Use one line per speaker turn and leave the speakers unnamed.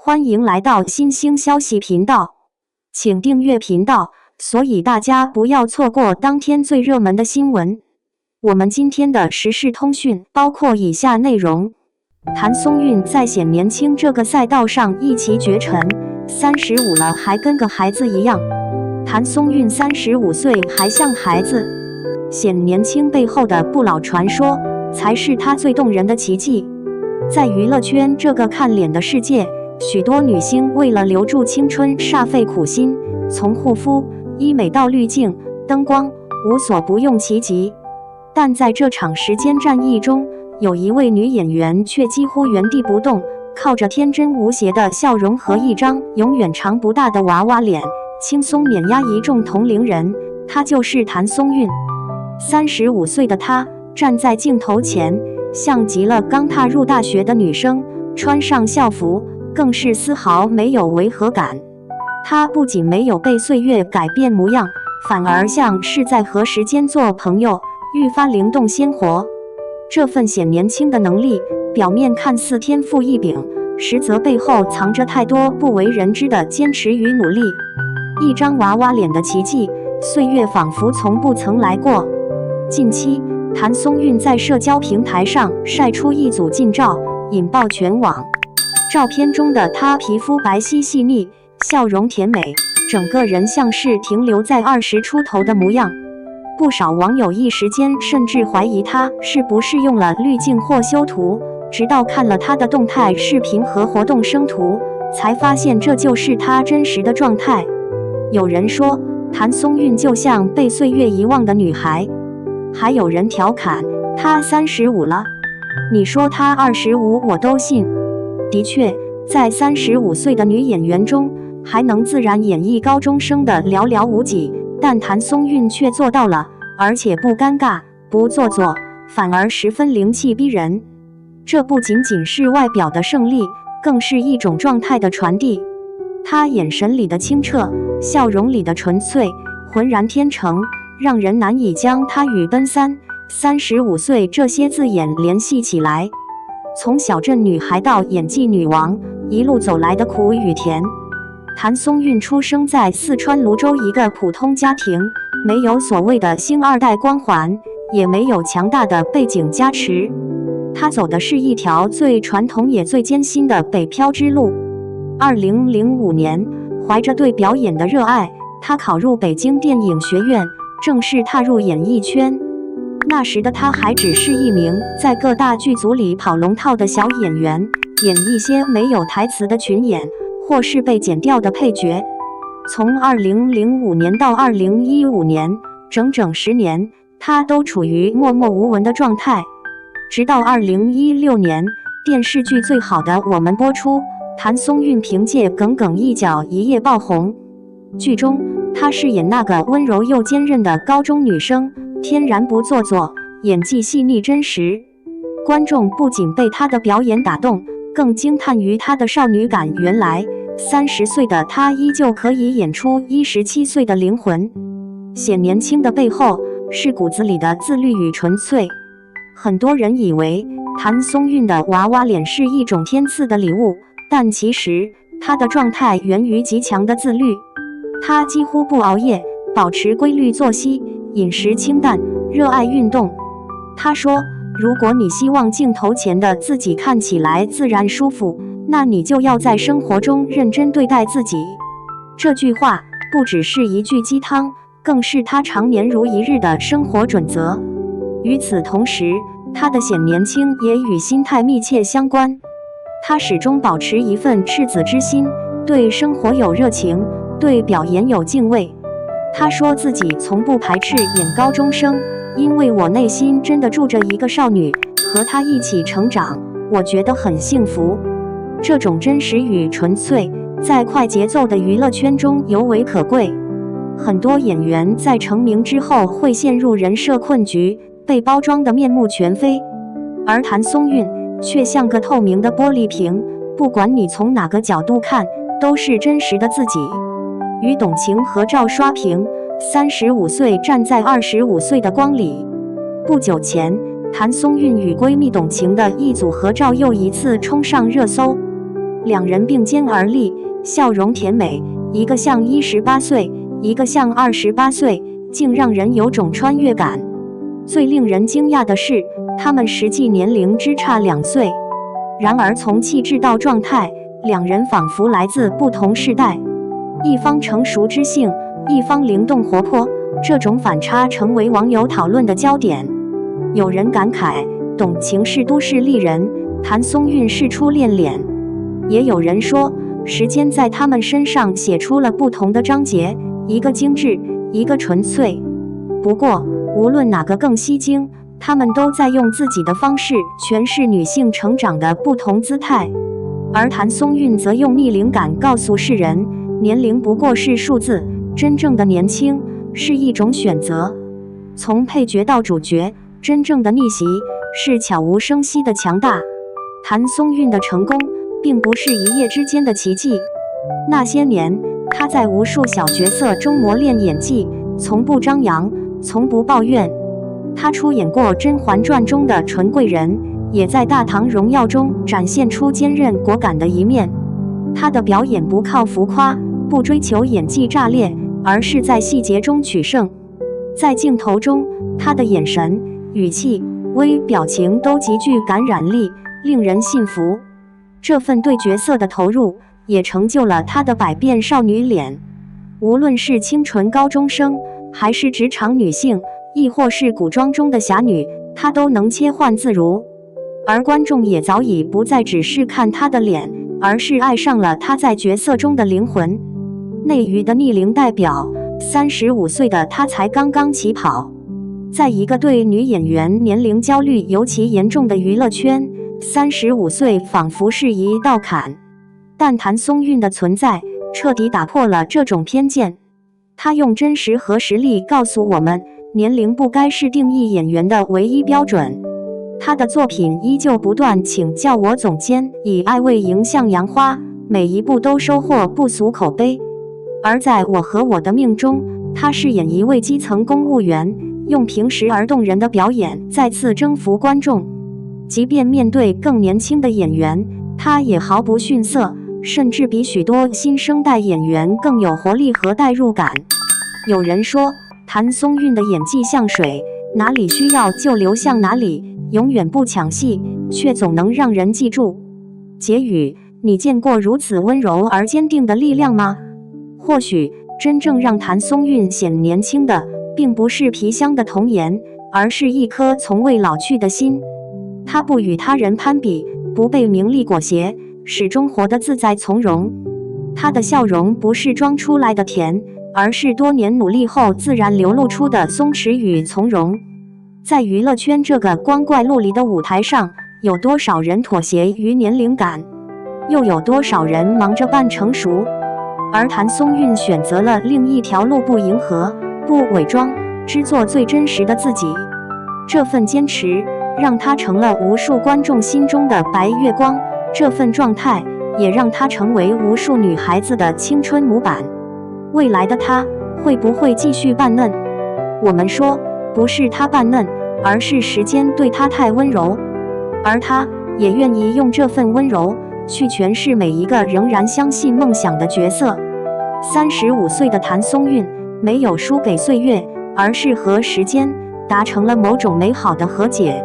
欢迎来到新兴消息频道，请订阅频道，所以大家不要错过当天最热门的新闻。我们今天的时事通讯包括以下内容：谭松韵在显年轻这个赛道上一骑绝尘，35了还跟个孩子一样。谭松韵35岁还像孩子，显年轻背后的不老传说才是她最动人的奇迹。在娱乐圈这个看脸的世界，许多女星为了留住青春煞费苦心，从护肤、医美到滤镜、灯光，无所不用其极。但在这场时间战役中，有一位女演员却几乎原地不动，靠着天真无邪的笑容和一张永远长不大的娃娃脸，轻松碾压一众同龄人。她就是谭松韵。35岁的她站在镜头前，像极了刚踏入大学的女生，穿上校服更是丝毫没有违和感。她不仅没有被岁月改变模样，反而像是在和时间做朋友，愈发灵动鲜活。这份显年轻的能力，表面看似天赋异禀，实则背后藏着太多不为人知的坚持与努力。一张娃娃脸的奇迹，岁月仿佛从不曾来过。近期，谭松韵在社交平台上晒出一组近照，引爆全网。照片中的她皮肤白皙细腻，笑容甜美，整个人像是停留在20出头的模样。不少网友一时间甚至怀疑她是不是用了滤镜或修图，直到看了她的动态视频和活动生图，才发现这就是她真实的状态。有人说，谭松韵就像被岁月遗忘的女孩，还有人调侃她35了，你说她25我都信。的确，在35岁的女演员中，还能自然演绎高中生的寥寥无几，但谭松韵却做到了，而且不尴尬、不做作，反而十分灵气逼人。这不仅仅是外表的胜利，更是一种状态的传递。她眼神里的清澈，笑容里的纯粹，浑然天成，让人难以将她与奔35岁这些字眼联系起来。从小镇女孩到演技女王，一路走来的苦与甜。谭松韵出生在四川泸州一个普通家庭，没有所谓的星二代光环，也没有强大的背景加持。她走的是一条最传统也最艰辛的北漂之路。2005年，怀着对表演的热爱，她考入北京电影学院，正式踏入演艺圈。那时的她还只是一名在各大剧组里跑龙套的小演员，演一些没有台词的群演，或是被剪掉的配角。从2005年到2015年，整整10年，她都处于默默无闻的状态。直到2016年，电视剧《最好的我们》播出，谭松韵凭借耿耿一角一夜爆红。剧中，她饰演那个温柔又坚韧的高中女生，天然不做作，演技细腻真实。观众不仅被她的表演打动，更惊叹于她的少女感。原来30岁的她依旧可以演出17岁的灵魂。显年轻的背后，是骨子里的自律与纯粹。很多人以为谭松韵的娃娃脸是一种天赐的礼物，但其实她的状态源于极强的自律。她几乎不熬夜，保持规律作息，饮食清淡，热爱运动。她说，如果你希望镜头前的自己看起来自然舒服，那你就要在生活中认真对待自己。这句话不只是一句鸡汤，更是她常年如一日的生活准则。与此同时，她的显年轻也与心态密切相关。她始终保持一份赤子之心，对生活有热情，对表演有敬畏。她说自己从不排斥演高中生，因为我内心真的住着一个少女，和她一起成长，我觉得很幸福。这种真实与纯粹，在快节奏的娱乐圈中尤为可贵。很多演员在成名之后会陷入人设困局，被包装得面目全非，而谭松韵却像个透明的玻璃瓶，不管你从哪个角度看，都是真实的自己。与董卿合照刷屏，35岁站在25岁的光里。不久前，谭松韵与闺蜜董卿的一组合照又一次冲上热搜。两人并肩而立，笑容甜美，一个像18岁，一个像28岁，竟让人有种穿越感。最令人惊讶的是，他们实际年龄只差2岁，然而从气质到状态，两人仿佛来自不同世代，一方成熟知性，一方灵动活泼，这种反差成为网友讨论的焦点。有人感慨，懂情是都市丽人，谭松韵是初恋脸。也有人说，时间在他们身上写出了不同的章节，一个精致，一个纯粹。不过，无论哪个更吸睛，他们都在用自己的方式诠释女性成长的不同姿态。而谭松韵则用逆龄感告诉世人，年龄不过是数字，真正的年轻是一种选择。从配角到主角，真正的逆袭是悄无声息的强大。谭松韵的成功并不是一夜之间的奇迹，那些年她在无数小角色中磨练演技，从不张扬，从不抱怨。她出演过《甄嬛传》中的纯贵人，也在《大唐荣耀》中展现出坚韧果敢的一面。她的表演不靠浮夸，不追求演技炸裂，而是在细节中取胜。在镜头中，她的眼神、语气、微表情都极具感染力，令人信服。这份对角色的投入，也成就了她的百变少女脸。无论是清纯高中生，还是职场女性，亦或是古装中的侠女，她都能切换自如。而观众也早已不再只是看她的脸，而是爱上了她在角色中的灵魂。内娱的逆龄代表，35岁的她才刚刚起跑。在一个对女演员年龄焦虑尤其严重的娱乐圈，35岁仿佛是一道坎。但谭松韵的存在彻底打破了这种偏见。她用真实和实力告诉我们，年龄不该是定义演员的唯一标准。她的作品依旧不断，请叫我总监，以爱为营向阳花，每一部都收获不俗口碑。而在我和我的命中，她饰演一位基层公务员，用平实而动人的表演再次征服观众。即便面对更年轻的演员，她也毫不逊色，甚至比许多新生代演员更有活力和代入感。有人说，谭松韵的演技像水，哪里需要就流向哪里，永远不抢戏，却总能让人记住。结语：你见过如此温柔而坚定的力量吗？或许真正让谭松韵显年轻的，并不是皮香的童颜，而是一颗从未老去的心。她不与他人攀比，不被名利裹挟，始终活得自在从容。她的笑容不是装出来的甜，而是多年努力后自然流露出的松弛与从容。在娱乐圈这个光怪陆离的舞台上，有多少人妥协于年龄感，又有多少人忙着扮成熟？而谭松韵选择了另一条路，不迎合，不伪装，只做最真实的自己。这份坚持让她成了无数观众心中的白月光，这份状态也让她成为无数女孩子的青春模板。未来的她会不会继续扮嫩？我们说，不是她扮嫩，而是时间对她太温柔。而她也愿意用这份温柔去诠释每一个仍然相信梦想的角色。35岁的谭松韵没有输给岁月，而是和时间达成了某种美好的和解。